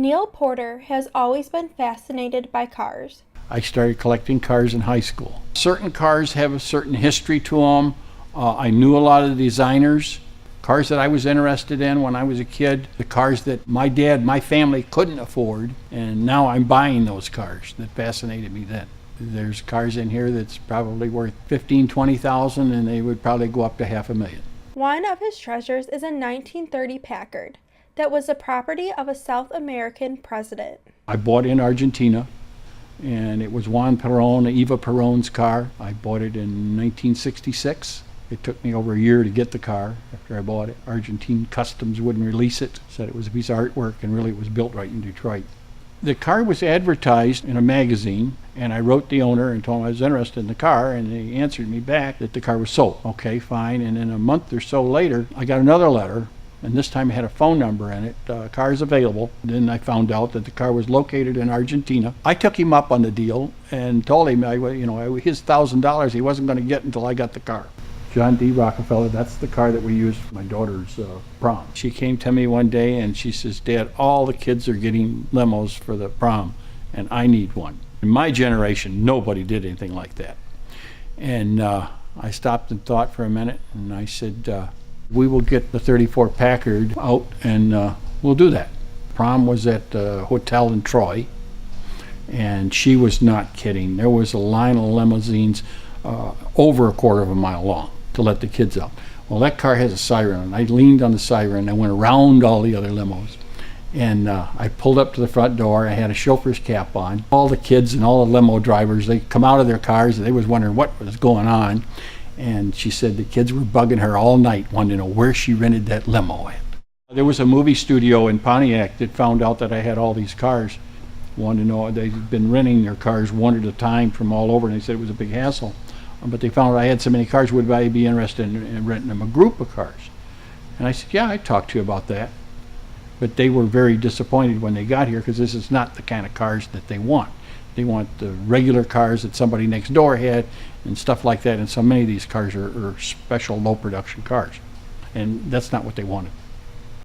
Neal Porter has always been fascinated by cars. I started collecting cars in high school. Certain cars have a certain history to them. I knew a lot of the designers. Cars that I was interested in when I was a kid, the cars that my dad, my family couldn't afford, and now I'm buying those cars. That fascinated me then. There's cars in here that's probably worth $15,000, $20,000, and they would probably go up to $500,000. One of his treasures is a 1930 Packard that was the property of a South American president. I bought it in Argentina, and it was Juan Peron, Eva Peron's car. I bought it in 1966. It took me over a year to get the car after I bought it. Argentine Customs wouldn't release it, said it was a piece of artwork, and really it was built right in Detroit. The car was advertised in a magazine, and I wrote the owner and told him I was interested in the car, and he answered me back that the car was sold. Okay, fine. And then a month or so later, I got another letter, and this time it had a phone number in it. Car is available. And then I found out that the car was located in Argentina. I took him up on the deal and told him, his $1,000 he wasn't going to get until I got the car. John D. Rockefeller, that's the car that we used for my daughter's prom. She came to me one day and she says, "Dad, all the kids are getting limos for the prom, and I need one." In my generation, nobody did anything like that. And I stopped and thought for a minute, and I said, we will get the 34 Packard out, and we'll do that. Prom was at the hotel in Troy, and she was not kidding. There was a line of limousines over a quarter of a mile long to let the kids out. Well, that car has a siren, and I leaned on the siren and went around all the other limos. And I pulled up to the front door. I had a chauffeur's cap on. All the kids and all the limo drivers, they come out of their cars, and they was wondering what was going on. And she said the kids were bugging her all night, wanting to know where she rented that limo at. There was a movie studio in Pontiac that found out that I had all these cars. Wanted to know, they'd been renting their cars one at a time from all over, and they said it was a big hassle. But they found out I had so many cars, would I be interested in renting them a group of cars? And I said, yeah, I'd talk to you about that. But they were very disappointed when they got here, because this is not the kind of cars that they want. They want the regular cars that somebody next door had and stuff like that. And so many of these cars are special low production cars. And that's not what they wanted.